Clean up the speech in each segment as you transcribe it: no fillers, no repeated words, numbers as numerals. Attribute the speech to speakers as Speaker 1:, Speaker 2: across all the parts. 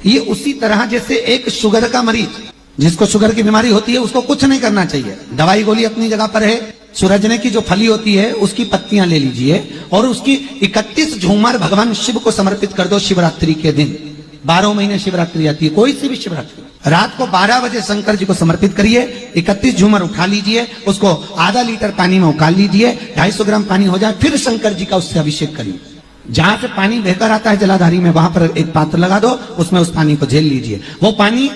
Speaker 1: ये उसी तरह जैसे एक शुगर का मरीज, जिसको शुगर की बीमारी होती है, उसको कुछ नहीं करना चाहिए, दवाई गोली अपनी जगह पर है। सूरजने की जो फली होती है उसकी पत्तियां ले लीजिए और उसकी 31 झूमर भगवान शिव को समर्पित कर दो शिवरात्रि के दिन। 12 महीने शिवरात्रि आती है, कोई सी भी शिवरात्रि, रात को 12 बजे शंकर जी को समर्पित करिए। 31 झूमर उठा लीजिए, उसको आधा लीटर पानी में उकाल लीजिए, 250 ग्राम पानी हो जाए, फिर शंकर जी का उससे अभिषेक करिए। जहां से पानी बहकर आता है जलाधारी में, वहां पर एक पात्र लगा दो, उसमें उस पानी को झेल लीजिए। वो पानी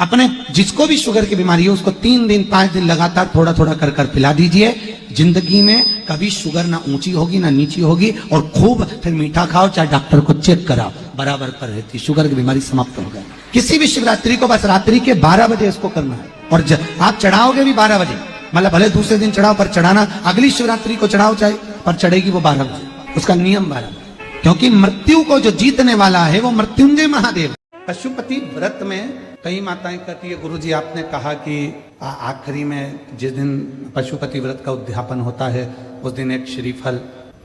Speaker 1: अपने जिसको भी शुगर की बीमारी है उसको 3 दिन 5 दिन लगातार थोड़ा थोड़ा कर कर पिला दीजिए। जिंदगी में कभी शुगर ना ऊंची होगी ना नीची होगी, और खूब फिर मीठा खाओ, चाहे डॉक्टर को चेक कराओ, बराबर पर रहती, शुगर की बीमारी समाप्त हो गई। किसी भी शिवरात्रि को बस रात्रि के 12 बजे इसको करना है, और आप चढ़ाओगे भी 12 बजे, मतलब भले दूसरे दिन चढ़ाओ, पर चढ़ाना अगली शिवरात्रि को चढ़ाओ, चाहे पर चढ़ेगी वो 12 बजे। उसका नियम 12 बजे, क्योंकि मृत्यु को जो जीतने वाला है वो मृत्युंजय महादेव। पशुपति व्रत में कई माताएं कहती है, गुरुजी आपने कहा कि आखिरी में जिस दिन पशुपति व्रत का उद्यापन होता है उस दिन एक श्रीफल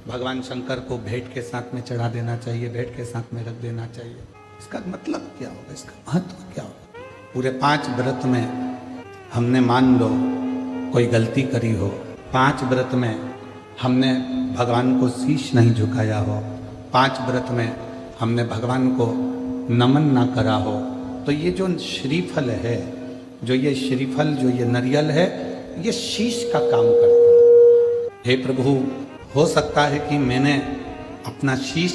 Speaker 1: भगवान शंकर को भेंट के साथ में चढ़ा देना चाहिए, भेंट के साथ में रख देना चाहिए। इसका मतलब क्या होगा, इसका महत्व क्या होगा? पूरे 5 व्रत में हमने मान लो कोई गलती करी हो, 5 व्रत में हमने भगवान को शीश नहीं झुकाया हो, 5 व्रत में हमने भगवान को नमन ना करा हो, तो ये जो श्रीफल है, जो ये श्रीफल, जो ये नारियल है, ये शीश का काम करता है। हे प्रभु, हो सकता है कि मैंने अपना शीश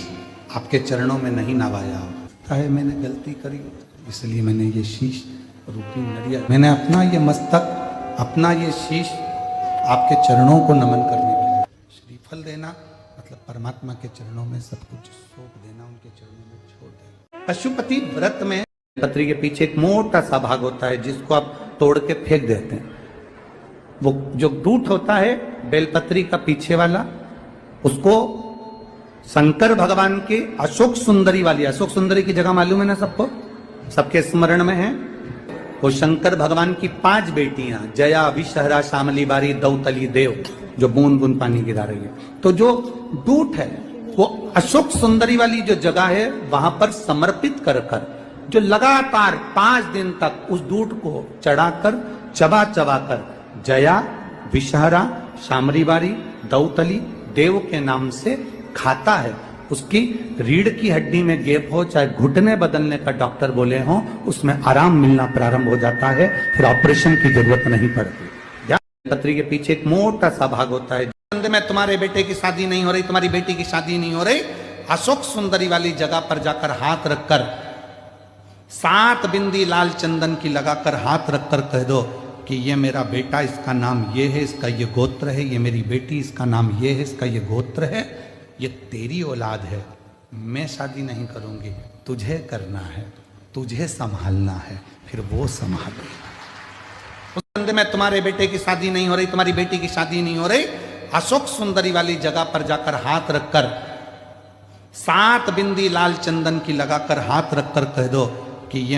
Speaker 1: आपके चरणों में नहीं नवाया हो, चाहे मैंने गलती करी, इसलिए मैंने ये शीश रूपी नारियल, मैंने अपना ये मस्तक, अपना ये शीश आपके चरणों को नमन करने के लिए। श्रीफल देना मतलब परमात्मा के चरणों में सब कुछ सौंप देना, उनके चरणों में छोड़ देना। पशुपति व्रत में पत्री के पीछे एक मोटा सा भाग होता है जिसको आप तोड़ के फेंक देते हैं। वो जो डूट होता है बेलपत्री का पीछे वाला, उसको शंकर भगवान के अशोक सुंदरी वाली, अशोक सुंदरी की जगह मालूम है ना सबको, सबके स्मरण में है। वो शंकर भगवान की 5 बेटियां, जया, विषहरा, शामली बारी, दौतली, देव, जो बूंद बूंद पानी गिरा रही है। तो जो डूट है वो अशोक सुंदरी वाली जो जगह है वहां पर समर्पित कर कर, जो लगातार 5 दिन तक उस दूध को चढ़ाकर चबा चबा कर जया, विषहरा, शामरीबारी, दौतली, देव के नाम से खाता है, उसकी रीढ़ की हड्डी में गैप हो, चाहे घुटने बदलने का डॉक्टर बोले हो, उसमें आराम मिलना प्रारंभ हो जाता है, फिर ऑपरेशन की जरूरत नहीं पड़ती। पत्री के पीछे एक मोटा सा भाग होता है, में तुम्हारे बेटे की शादी नहीं हो रही, तुम्हारी बेटी की शादी नहीं हो रही, अशोक सुंदरी वाली जगह पर जाकर हाथ रखकर 7 बिंदी लाल चंदन की लगाकर हाथ रखकर कह दो कि ये मेरा बेटा, इसका नाम ये है, इसका ये गोत्र है, ये मेरी बेटी, इसका नाम ये है, इसका ये गोत्र है, ये तेरी औलाद है, मैं शादी नहीं करूंगी, तुझे करना है, तुझे संभालना है, फिर वो संभालेगा। उस में तुम्हारे बेटे की शादी नहीं हो रही, तुम्हारी बेटी की शादी नहीं हो रही, अशोक सुंदरी वाली जगह पर जाकर हाथ रखकर 7 बिंदी लाल चंदन की लगाकर हाथ रखकर कह दो कि ये